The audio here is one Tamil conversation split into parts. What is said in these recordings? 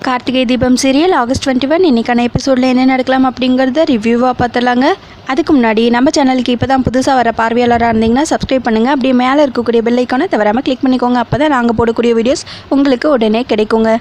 கார்த்திகை தீபம் சீரியல் ஆகஸ்ட் 21 இன்னைக்கான எபிசோடில் என்ன நடக்கலாம் அப்படிங்கிறத ரிவ்யூவாக பார்த்துலாங்க. அதுக்கு முன்னாடி நம்ம சேனலுக்கு இப்போ தான் புதுசாக வர பார்வையாளராக இருந்தீங்கன்னா சப்ஸ்கிரைப் பண்ணுங்கள். அப்படியே மேலே இருக்கக்கூடிய பெல் ஐக்கானை தவறாமல் கிளிக் பண்ணிக்கோங்க. அப்போ தான் நாங்கள் போடக்கூடிய வீடியோஸ் உங்களுக்கு உடனே கிடைக்குங்க.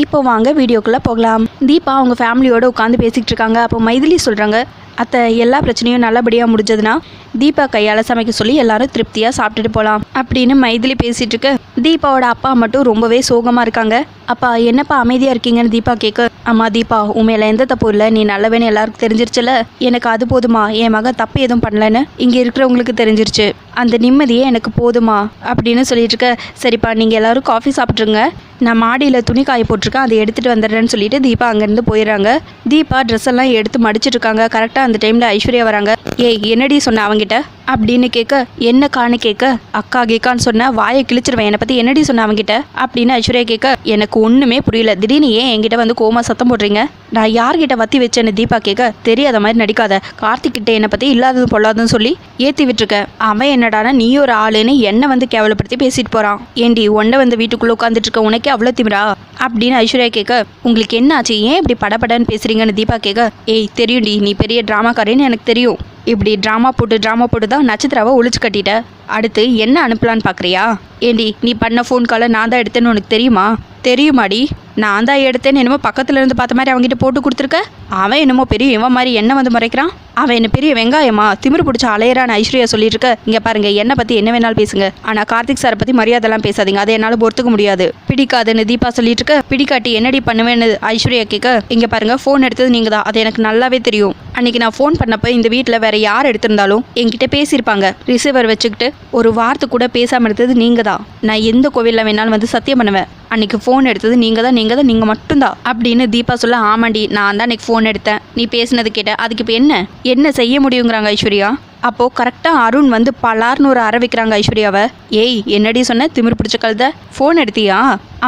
இப்போ வாங்க வீடியோக்குள்ளே போகலாம். தீபா அவங்க ஃபேமிலியோடு உட்காந்து பேசிகிட்டு இருக்காங்க. அப்போ மைதிலி சொல்கிறாங்க, அத்தை எல்லா பிரச்சனையும் நல்லபடியாக முடிஞ்சதுன்னா தீபா கையால் சமைக்க சொல்லி எல்லாரும் திருப்தியாக சாப்பிட்டுட்டு போகலாம் அப்படின்னு மைதிலி பேசிகிட்டு இருக்க தீபாவோட அப்பா மட்டும் ரொம்பவே சோகமாக இருக்காங்க. அப்பா என்னப்பா அமைதியாக இருக்கீங்கன்னு தீபா கேட்க, அம்மா தீபா உண்மையில எந்த தப்பு இல்லை, நீ நல்லவேன்னு எல்லாருக்கும் தெரிஞ்சிருச்சுல, எனக்கு அது போதுமா, என் மகன் தப்பு எதுவும் பண்ணலன்னு இங்கே இருக்கிறவங்களுக்கு தெரிஞ்சிருச்சு, அந்த நிம்மதியே எனக்கு போதுமா அப்படின்னு சொல்லிட்டு இருக்க. சரிப்பா நீங்கள் எல்லாரும் காஃபி சாப்பிட்ருங்க, நான் மாடியில் துணி காய போட்டிருக்கேன், அதை எடுத்துகிட்டு வந்துடுறேன்னு சொல்லிட்டு தீபா அங்கேருந்து போயிடுறாங்க. தீபா ட்ரெஸ் எல்லாம் எடுத்து மடிச்சிட்டு இருக்காங்க. கரெக்டாக அந்த டைமில் ஐஸ்வர்யா வராங்க. ஏய் என்னடி சொன்ன அவங்கிட்ட அப்படின்னு கேட்க, என்ன காணு கேட்க, அக்கா கேக்கான்னு சொன்ன வாயை கிழிச்சிருவேன், என்னை பற்றி என்னடி சொன்ன அவங்கிட்ட அப்படின்னு ஐஸ்வர்யா கேட்க, எனக்கு ஒன்றுமே புரியல, திடீர்னு ஏன் என்கிட்ட வந்து கோமா சத்தம் போடுறீங்க, நான் யார்கிட்ட வத்தி வச்சேன்னு தீபா கேட்க, தெரியாத மாதிரி நடிக்காத, கார்த்திக் கிட்ட என்னை பற்றி இல்லாதது பொல்லாதுன்னு சொல்லி ஏற்றி விட்டுருக்க, அவன் என்னடானா நீ ஒரு ஆளுன்னு என்னை வந்து கேவலப்படுத்தி பேசிட்டு போகிறான், ஏண்டி ஒன்றை வந்து வீட்டுக்குள்ளே உட்காந்துட்டு இருக்க உனக்கே அவ்வளோ திமிரா அப்படின்னு ஐஸ்வர்யா கேட்க, உங்களுக்கு என்ன ஆச்சு, ஏன் இப்படி படப்படன்னு பேசுறீங்கன்னு தீபா கேட்க, ஏய் தெரியும்டி நீ பெரிய ட்ராமாக்காரன்னு எனக்கு தெரியும், இப்படி ட்ராமா போட்டு தான் நட்சத்திராவை ஒழிச்சு கட்டிட்ட, அடுத்து என்ன அனுப்பலான்னு பார்க்குறியா, ஏண்டி நீ பண்ண ஃபோன் காலை நான் தான் எடுத்தேன்னு உனக்கு தெரியுமா, தெரியுமாடி, நான் தான் எடுத்தேன்னு என்னமோ பக்கத்துல இருந்து பார்த்த மாதிரி அவங்ககிட்ட போட்டு கொடுத்துருக்க, அவன் என்னமோ பெரிய இவன் மாதிரி என்ன வந்து மறைக்கிறான், அவன் என்ன பெரிய வெங்காயமா திமிரு பிடிச்ச அலையறான்னு ஐஸ்வர்யா சொல்லிட்டு இருக்க. இங்கே பாருங்க என்னை பற்றி என்ன வேணாலும் பேசுங்க, ஆனால் கார்த்திக் சாரை பற்றி மரியாதைலாம் பேசாதீங்க, அதை என்னால் பொறுத்துக்க முடியாது, பிடிக்காதுன்னு தீபா சொல்லிட்டு இருக்க. பிடிக்காட்டி என்னடி பண்ணுவேன்னு ஐஸ்வர்யா கேட்க, இங்கே பாருங்க ஃபோன் எடுத்தது நீங்கள் தான், அது எனக்கு நல்லாவே தெரியும், அன்னைக்கு நான் ஃபோன் பண்ணப்போ இந்த வீட்டில் வேற யார் எடுத்திருந்தாலும் என்கிட்ட பேசியிருப்பாங்க, ரிசீவர் வச்சுக்கிட்டு ஒரு வார்த்தை கூட பேசாமல் எடுத்தது நீங்கள் தான், நான் எந்த கோவிலில் வேணாலும் வந்து சத்தியம் பண்ணுவேன், அன்னைக்கு ஃபோன் எடுத்தது நீங்கள் தான் நீங்கள் மட்டும்தான் அப்படின்னு தீபா சொல்ல. ஆமாண்டி நான் தான் அன்னைக்கு ஃபோன் எடுத்தேன், நீ பேசினது கேட்ட, அதுக்கு இப்போ என்ன செய்ய முடியுங்கிறாங்க ஐஸ்வர்யா. அப்போது கரெக்டாக அருண் வந்து பலார்னு ஒரு அற வைக்கிறாங்க ஐஸ்வர்யாவை. ஏய் என்னடி சொன்ன திமிர் பிடிச்ச கழுத, ஃபோன் எடுத்தியா,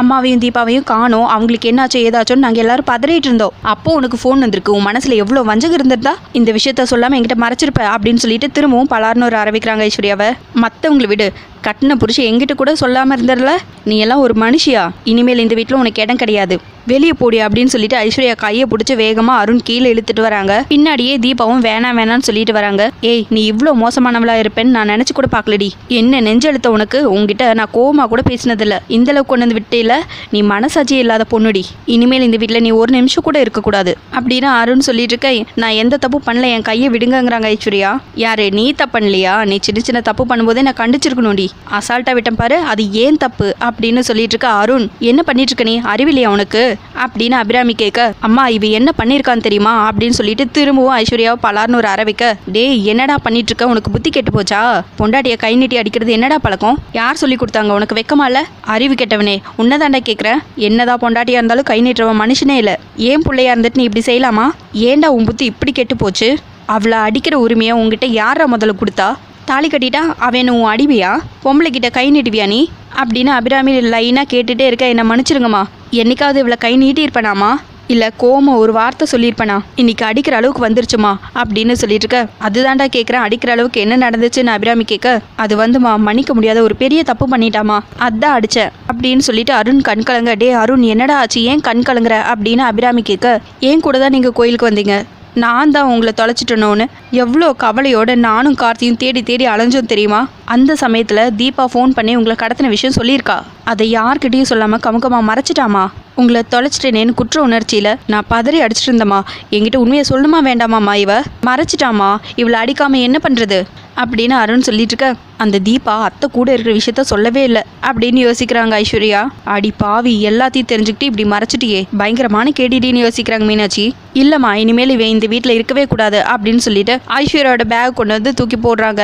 அம்மாவையும் தீபாவையும் காணோம், அவங்களுக்கு என்னாச்சோ ஏதாச்சோன்னு நாங்கள் எல்லாரும் பதறிட்டு இருந்தோம், அப்போ உனக்கு ஃபோன் வந்திருக்கு, உன் மனசில் எவ்வளோ வஞ்சகம் இருந்திருந்தா இந்த விஷயத்த சொல்லாமல் என்கிட்ட மறைச்சிருப்ப அப்படின்னு சொல்லிட்டு திரும்பவும் பலார்னு ஒரு அற வைக்கிறாங்க ஐஸ்வர்யாவை. மற்றவங்களை விடு, கட்டின புருஷன் எங்கிட்ட கூட சொல்லாமல் இருந்ததில்ல, நீ எல்லாம் ஒரு மனுஷியா, இனிமேல் இந்த வீட்டில் உனக்கு இடம் கிடையாது, வெளியே போடி அப்படின்னு சொல்லிட்டு ஐஸ்வர்யா கையை பிடிச்சி வேகமாக அருண் கீழே இழுத்துட்டு வராங்க. பின்னாடியே தீபாவும் வேணான்னு சொல்லிட்டு வராங்க. ஏய் நீ இவ்வளோ மோசமானவளா இருப்பேன்னு நான் நினச்சி கூட பார்க்கலடி, என்ன நெஞ்செழுத்த உனக்கு, உங்ககிட்ட நான் கோவமா கூட பேசினதில்ல, இந்த அளவுக்கு கொண்டு வந்து விட்டே இல்லை, நீ மனசாட்சியே இல்லாத பொண்ணுடி, இனிமேல் இந்த வீட்டில் நீ ஒரு நிமிஷம் கூட இருக்கக்கூடாது அப்படின்னு அருண் சொல்லிட்டு இருக்க. நான் எந்த தப்பு பண்ணல, என் கையை விடுங்கங்கிறாங்க ஐஸ்வர்யா. யாரு நீ தப்பு பண்ணலையா, நீ சின்ன தப்பு பண்ணும்போதே நான் கண்டிச்சிருக்கணும்டி, அசால்ட்டா விட்டம் பாரு, அது ஏன் தப்பு அப்படின்னு சொல்லிட்டு இருக்க. அருண் என்ன பண்ணிட்டு இருக்க நீ, அறிவில்லையா உனக்கு அப்படின்னு அபிராமி கேட்க, அம்மா இவ என்ன பண்ணியிருக்கான்னு தெரியுமா அப்படின்னு சொல்லிட்டு திரும்பவும் ஐஸ்வர்யாவை பலார்னு ஒரு அற வைக்க. டேய் என்னடா பண்ணிட்டு இருக்க, உனக்கு புத்தி கெட்டு போச்சா, பொண்டாட்டியை கை நீட்டி அடிக்கிறது என்னடா பழக்கம், யார் சொல்லி கொடுத்தாங்க உனக்கு, வெக்கமா இல்ல, அறிவு கெட்டவனே, உன்னதாண்டா கேட்குறேன், என்னதான் பொண்டாட்டியா இருந்தாலும் கை நீட்டுறவன் மனுஷனே இல்லை, ஏன் பிள்ளையா இருந்துட்டு நீ இப்படி செய்யலாமா, ஏன்டா உன் புத்தி இப்படி கெட்டு போச்சு, அவளை அடிக்கிற உரிமையை உங்ககிட்ட யாரா முதல்ல கொடுத்தா, தாலி கட்டிட்டா அவன் உன் அடிமையா, பொம்பளை கிட்ட கை நீட்டுவியா நீ அப்படின்னு அபிராமி லைனாக கேட்டுகிட்டே இருக்க. என்னை மன்னிச்சிருங்கம்மா, என்னைக்காவது இவளை கை நீட்டியிருப்பேனாமா, இல்லை கோம ஒரு வார்த்தை சொல்லியிருப்பேனா, இன்னைக்கு அடிக்கிற அளவுக்கு வந்துருச்சுமா அப்படின்னு சொல்லிட்டு இருக்க. அதுதான்டா கேட்குறேன், அடிக்கிற அளவுக்கு என்ன நடந்துச்சுன்னு அபிராமி கேட்க. அது வந்துமா மன்னிக்க முடியாத ஒரு பெரிய தப்பு பண்ணிட்டாமா, அதான் அடித்தேன் அப்படின்னு சொல்லிட்டு அருண் கண் கலங்க. டே அருண் என்னடா ஆச்சு, ஏன் கண் கலங்குற அப்படின்னு அபிராமி கேட்க. ஏன் கூட தான் நீங்கள் கோயிலுக்கு வந்தீங்க, நான் தான் உங்களை தொலைச்சிட்டேனோன்னு எவ்வளோ கவலையோட நானும் கார்த்தியும் தேடி அலைஞ்சோம் தெரியுமா, அந்த சமயத்தில் தீபா ஃபோன் பண்ணி உங்களை கடத்தின விஷயம் சொல்லியிருக்கா, அதை யார்கிட்டையும் சொல்லாமல் கமுக்கமாக மறைச்சிட்டாமா, உங்களை தொலைச்சிட்டேனேன்னு குற்ற உணர்ச்சியில் நான் பதறி அடிச்சிட்டு இருந்தம்மா, என்கிட்ட உண்மையை சொல்லணுமா வேண்டாமாம்மா, இவ மறைச்சிட்டாமா, இவளை அடிக்காமல் என்ன பண்ணுறது அப்படின்னு அருண் சொல்லிட்டு இருக்க. அந்த தீபா அத்தை கூட இருக்கிற விஷயத்த சொல்லவே இல்லை அப்படின்னு யோசிக்கிறாங்க ஐஸ்வர்யா. அடி பாவி எல்லாத்தையும் தெரிஞ்சுக்கிட்டு இப்படி மறைச்சிட்டியே, பயங்கரமான கேடிடின்னு யோசிக்கிறாங்க மீனாட்சி. இல்லைம்மா இனிமேல் இவன் இந்த வீட்டில் இருக்கவே கூடாது அப்படின்னு சொல்லிட்டு ஐஸ்வர்யாவோட பேக் கொண்டு வந்து தூக்கி போடுறாங்க.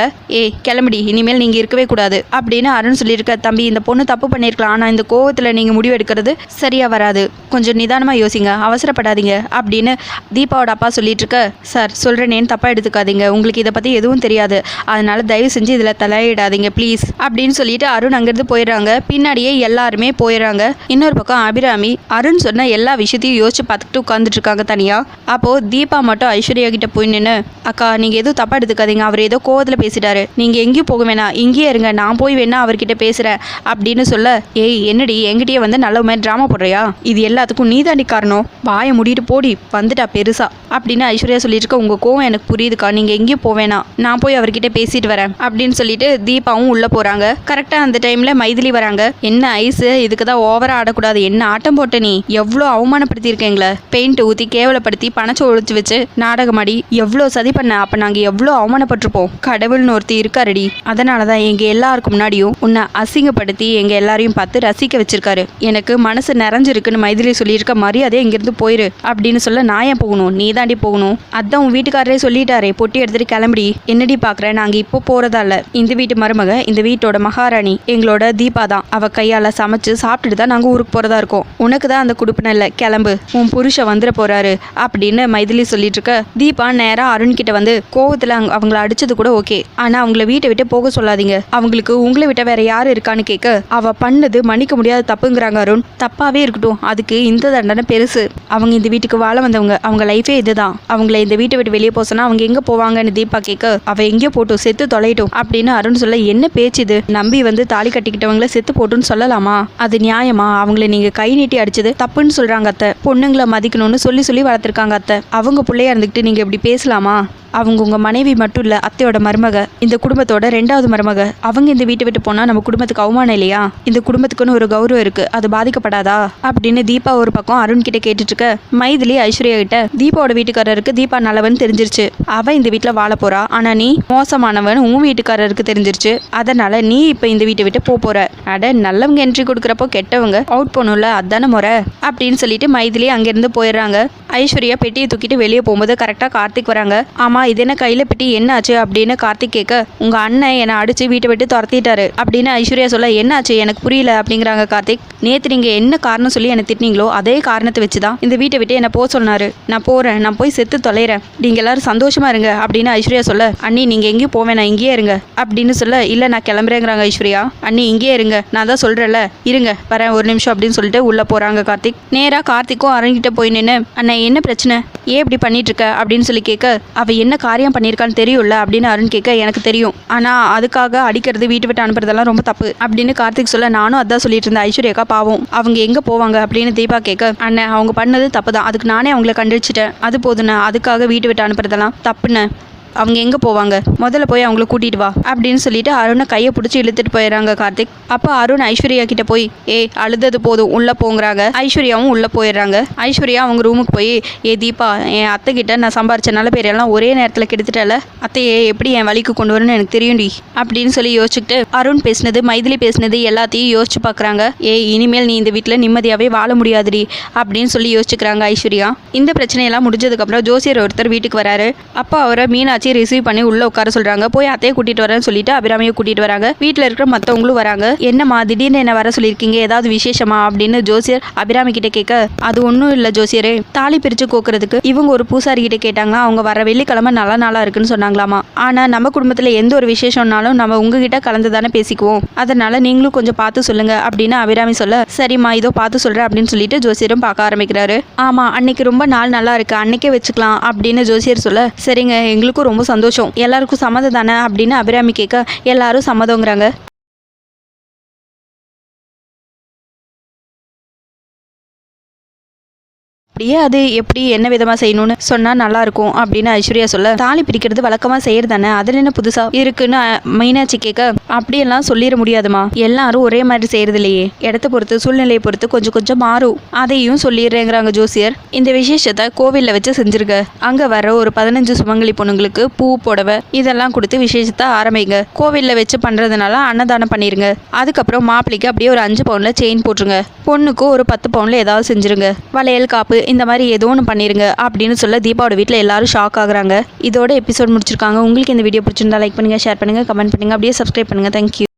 கிளம்புடி, இனிமேல் நீங்கள் இருக்கவே கூடாது அப்படின்னு அருண் சொல்லியிருக்க. தம்பி இந்த பொண்ணு தப்பு பண்ணியிருக்கலாம், ஆனால் இந்த கோவத்தில் நீங்கள் முடிவு எடுக்கிறது சரியாக வராது, கொஞ்சம் நிதானமாக யோசிங்க, அவசரப்படாதீங்க அப்படின்னு தீபாவோட அப்பா சொல்லிட்டு இருக்க. சார் சொல்கிறேனேன்னு தப்பாக எடுத்துக்காதீங்க, உங்களுக்கு இதை பற்றி எதுவும் தெரியாது, அதனால தயவு செஞ்சு இதில் தலையிடாதீங்க ப்ளீஸ் அப்படின்னு சொல்லிட்டு அருண் அங்கேருந்து போயிடுறாங்க. பின்னாடியே எல்லாருமே போயிடுறாங்க. இன்னொரு பக்கம் அபிராமி அருண் சொன்ன எல்லா விஷயத்தையும் யோசிச்சு பார்த்துக்கிட்டு உட்காந்துட்டு இருக்காங்க தனியா. அப்போ தீபா மட்டும் ஐஸ்வர்யா கிட்ட போய் நின்று, அக்கா நீங்க எதுவும் தப்பா எடுத்துக்காதீங்க, அவர் ஏதோ கோவத்தில் பேசிட்டாரு, நீங்க எங்கேயும் போக வேணாம், இங்கேயே இருங்க, நான் போய் வேணா அவர்கிட்ட பேசுறேன் அப்படின்னு சொல்ல, ஏய் என்னடி என்கிட்டயே வந்து நல்ல மாதிரி ட்ராமா போடுறியா, இது எல்லாத்துக்கும் நீ தாண்டி காரணம், வாயை மூடிட்டு போடி வந்துட்டா பெருசா அப்படின்னு ஐஸ்வர்யா சொல்லிட்டு இருக்க. உங்க கோவம் எனக்கு புரியுதுக்கா, நீங்க எங்கேயும் போவேனா, நான் போய் அவர்கிட்ட பேசிட்டு வரேன் அப்படின்னு சொல்லிட்டு தீபாவும் உள்ள போறாங்க. கரெக்டா அந்த டைம்ல மைதிலி வராங்க. என்ன ஐஸ், இதுக்கு தான் ஓவரா ஆடக்கூடாது, என்ன ஆட்டம் போட்ட நீ, எவ்வளோ அவமானப்படுத்தி இருக்கீங்களே, பெயிண்ட் ஊத்தி கேவலப்படுத்தி பணச்சை ஒழிச்சு வச்சு நாடகமாடி எவ்வளோ சதி பண்ண, அப்ப நாங்க எவ்வளோ அவமானப்பட்டிருப்போம், கடவுள்னு ஒருத்தி இருக்காருடி, அதனாலதான் எங்க எல்லாருக்கும் முன்னாடியும் உன்னை அசிங்கப்படுத்தி எங்க எல்லாரையும் பார்த்து ரசிக்க வச்சிருக்காரு, எனக்கு மனசு நிறைஞ்சிருக்குன்னு மைதிலி சொல்லியிருக்க, மரியாதை இங்கிருந்து போயிரு அப்படின்னு சொல்ல, நான் ஏன் போகணும், நீ தாண்டி போகணும், அதான் உன் வீட்டுக்காரரே சொல்லிட்டாரே, பொட்டி எடுத்துட்டு கிளம்பி, என்னடி பாக்குறேன், நாங்க இப்போ போறதா இல்ல, இந்த வீட்டு மருமக, இந்த வீட்டோட மகாராணி எங்களோட தீபா தான், அவ கையால சமைச்சு சாப்பிட்டுட்டு தான் நாங்க ஊருக்கு போறதா இருக்கோம், உனக்கு தான் அந்த குடுப்பின இல்ல, கிளம்பு, உன் புருஷன் வந்துட போறாரு அப்படின்னு மைதிலி சொல்லிட்டு இருக்க. தீபா நேரா அருண் கிட்ட வந்து, கோவத்துல அவங்கள அடிச்சது கூட ஓகே, ஆனா அவங்கள வீட்டை விட்டு போக சொல்லாதீங்க, அவங்களுக்கு உங்களை விட்ட வேற யாரு இருக்கான்னு கேட்க, அவ பண்ணது மன்னிக்க முடியாத தப்புங்கிறாங்க அருண். தப்பாவே இருக்கட்டும், அதுக்கு இந்த தண்டனை பெருசு, அவங்க இந்த வீட்டுக்கு வாழ வந்தவங்க, அவங்க லைஃபே இதுதான், அவங்கள இந்த வீட்டை விட்டு வெளியே போசனா அவங்க எங்க போவாங்கன்னு தீபா கேட்க, அவ எங்கேயோ போட்டும் செத்து தொலைட்டும் அப்படின்னு அருண் சொல்ல, என்ன பேச்சு இது, நம்பி வந்து தாலி கட்டிக்கிட்டவங்கள செத்து போட்டுன்னு சொல்லலாமா, அது நியாயமா, அவங்கள நீங்க கை நீட்டி அடிச்சது தப்புன்னு சொல்றாங்க அத்தை, பொண்ணுங்களை மதிக்கணும்னு சொல்லி சொல்லி வளர்த்துருக்காங்க அத்தை, அவங்க பிள்ளையா இருந்துக்கிட்டு நீங்க இப்படி பேசலாமா, அவங்க உங்க மனைவி மட்டும் இல்ல, அத்தையோட மருமக, இந்த குடும்பத்தோட 2வது மருமக, அவங்க இந்த வீட்டை விட்டு போனா நம்ம குடும்பத்துக்கு அவமானம் இல்லையா, இந்த குடும்பத்துக்குன்னு ஒரு கௌரவம் இருக்கு, அது பாதிக்கப்படாதா அப்படின்னு தீபா ஒரு பக்கம் அருண் கிட்ட கேட்டுட்டு இருக்க. மைதிலி ஐஸ்வர்யா கிட்ட, தீபாவோட வீட்டுக்காரருக்கு தீபா நல்லவன் தெரிஞ்சிருச்சு, அவ இந்த வீட்டுல வாழ போறா, ஆனா நீ மோசமானவன் உன் வீட்டுக்காரருக்கு தெரிஞ்சிருச்சு, அதனால நீ இப்ப இந்த வீட்டை விட்டு போற, அட நல்லவங்க என்ட்ரி கொடுக்குறப்போ கெட்டவங்க அவுட் பண்ணும்ல, அதான முறை அப்படின்னு சொல்லிட்டு மைதிலி அங்கிருந்து போயிடுறாங்க. ஐஸ்வர்யா பெட்டியை தூக்கிட்டு வெளியே போகும்போது கரெக்டா கார்த்திக் வராங்க. ஆமா இது என்ன கையில பெட்டி, என்னாச்சு அப்படின்னு கார்த்திக் கேட்க, உங்க அண்ணன் என்னை அடிச்சு வீட்டை விட்டு துரத்திட்டாரு அப்படின்னு ஐஸ்வர்யா சொல்ல, என்னாச்சு எனக்கு புரியல அப்படிங்கிறாங்க கார்த்திக். நேத்து நீங்க என்ன காரணம் சொல்லி என்ன திட்டினீங்களோ அதே காரணத்தை வச்சுதான் இந்த வீட்டை விட்டு என்ன போக சொன்னாரு, நான் போறேன், நான் போய் செத்து தொலைறேன், நீங்க எல்லாரும் சந்தோஷமா இருங்க அப்படின்னு ஐஸ்வர்யா சொல்ல, அண்ணி நீங்க எங்கேயும் போவேன், இங்கேயே இருங்க அப்படின்னு சொல்ல, இல்ல நான் கிளம்புறேங்கிறாங்க ஐஸ்வர்யா. அண்ணி இங்கேயே இருங்க, நான் தான் சொல்றேன்ல, இருங்க வரேன் ஒரு நிமிஷம் அப்படின்னு சொல்லிட்டு உள்ள போறாங்க கார்த்திக். நேரா கார்த்திக்கும் அரங்கிட்ட போய் நின்று, அண்ணா என்ன பிரச்சனை, ஏன் இப்படி பண்ணிட்டு இருக்க அப்படின்னு சொல்லி கேட்க, அவ என்ன காரியம் பண்ணியிருக்கான்னு தெரியும்ல அப்படின்னு அருண் கேட்க, எனக்கு தெரியும், ஆனா அதுக்காக அடிக்கிறது வீட்டு விட்டு அனுப்புறதெல்லாம் ரொம்ப தப்பு அப்படின்னு கார்த்திக் சொல்ல, நானும் அதான் சொல்லிட்டு இருந்தேன் ஐஸ்வர்யாக்கா பாவம், அவங்க எங்க போவாங்க அப்படின்னு தீபா கேட்க, அண்ணன் அவங்க பண்ணது தப்பு தான், அதுக்கு நானே அவங்கள கண்டிச்சிட்டேன், அது போதுண்ணே, அதுக்காக வீட்டு விட்டு அனுப்புறதெல்லாம் தப்புன்னு, அவங்க எங்கே போவாங்க, முதல்ல போய் அவங்கள கூட்டிட்டு வா அப்படின்னு சொல்லிட்டு அருணை கையை பிடிச்சி இழுத்துட்டு போயிடுறாங்க கார்த்திக். அப்போ அருண் ஐஸ்வர்யா கிட்ட போய், ஏய் அழுதது போதும் உள்ள போங்கிறாங்க. ஐஸ்வர்யாவும் உள்ள போயிடுறாங்க. ஐஸ்வர்யா அவங்க ரூமுக்கு போய், ஏ தீபா என் அத்தை கிட்ட நான் சம்பாரிச்ச நல்ல பேர் எல்லாம் ஒரே நேரத்தில் கெடுத்துட்டல, அத்தையே எப்படி என் வழிக்கு கொண்டு வரணும்னு எனக்கு தெரியும்டி அப்படின்னு சொல்லி யோசிச்சுக்கிட்டு அருண் பேசினது மைதிலி பேசினது எல்லாத்தையும் யோசிச்சு பார்க்குறாங்க. ஏய் இனிமேல் நீ இந்த வீட்டில் நிம்மதியாகவே வாழ முடியாதுடி அப்படின்னு சொல்லி யோசிச்சுக்கிறாங்க ஐஸ்வர்யா. இந்த பிரச்சனையெல்லாம் முடிஞ்சதுக்கப்புறம் ஜோசியர் ஒருத்தர் வீட்டுக்கு வராரு. அப்போ அவரை மீனாட்சி ரிசீவ் பண்ணி உள்ள உட்கார சொல்றாங்க. போய் அத்தையை கூட்டிட்டு வரேன்னு சொல்லிட்டு அபிராமியை கூட்டிட்டு வராங்க. வீட்டில் இருக்கிற மற்றவங்களும் வராங்க. என்னம்மா திடீர்னு என்ன வர சொல்லியிருக்கீங்க, ஏதாவது விசேஷமா அப்படின்னு ஜோசியர் அபிராமி கிட்ட கேட்க, அது ஒன்றும் இல்லை ஜோசியரே, தாலி பிரித்து கோக்குறதுக்கு இவங்க ஒரு பூசாரி கிட்ட கேட்டாங்க, அவங்க வர வெள்ளிக்கிழமை நல்ல நாளா இருக்குன்னு சொன்னாங்களாமா. ஆனால் நம்ம குடும்பத்தில் எந்த ஒரு விசேஷம்னாலும் நம்ம உங்ககிட்ட கலந்து தானே பேசிக்குவோம், அதனால நீங்களும் கொஞ்சம் பார்த்து சொல்லுங்க அப்படின்னு அபிராமி சொல்ல, சரிம்மா இதோ பார்த்து சொல்கிறேன் அப்படின்னு சொல்லிட்டு ஜோசியரும் பார்க்க ஆரம்பிக்கிறாரு. ஆமாம் அன்னைக்கு ரொம்ப நாள் நல்லா இருக்கு, அன்னைக்கே வச்சுக்கலாம் அப்படின்னு ஜோசியர் சொல்ல, சரிங்க எங்களுக்கும் ரொம்ப சந்தோஷம், எல்லாருக்கும் சம்மதம் தானே அப்படின்னு அபிராமி கேட்க, எல்லாரும் சம்மதங்கிறாங்க. அப்படியே அது எப்படி என்ன விதமாக செய்யணும்னு சொன்னால் நல்லாயிருக்கும் அப்படின்னு ஐஸ்வர்யா சொல்ல, தாலி பிரிக்கிறது வழக்கமாக செய்யறது தானே, அதில் என்ன புதுசாக இருக்குன்னு மீனாட்சி கேட்க, அப்படியெல்லாம் சொல்லிட முடியாதுமா, எல்லாரும் ஒரே மாதிரி செய்யறது இல்லையே, இடத்த பொறுத்து சூழ்நிலையை பொறுத்து கொஞ்சம் கொஞ்சம் மாறும், அதையும் சொல்லிடுறேங்கிறாங்க ஜோசியர். இந்த விசேஷத்தை கோவிலில் வச்சு செஞ்சிருக்க, அங்கே வர ஒரு 15 சுமங்கலி பொண்ணுங்களுக்கு பூ புடவை இதெல்லாம் கொடுத்து விசேஷத்தை ஆரம்பிங்க, கோவிலில் வச்சு பண்ணுறதுனால அன்னதானம் பண்ணிடுங்க, அதுக்கப்புறம் மாப்பிள்ளைக்கு அப்படியே ஒரு 5 பவுனில் செயின் போட்டுருங்க, பொண்ணுக்கு ஒரு 10 பவுனில் ஏதாவது செஞ்சுருங்க, வளையல் காப்பு இந்த மாதிரி ஏதோ ஒன்று பண்ணிருங்க அப்படின்னு சொல்ல தீபாவோட வீட்டில் எல்லாரும் ஷாக் ஆகுறாங்க. இதோட எபிசோட் முடிச்சிருக்காங்க. உங்களுக்கு இந்த வீடியோ பிடிச்சிருந்தா லைக் பண்ணுங்க, ஷேர் பண்ணுங்க, கமெண்ட் பண்ணுங்க, அப்படியே சப்ஸ்கிரைப் பண்ணுங்க. தேங்க்யூ.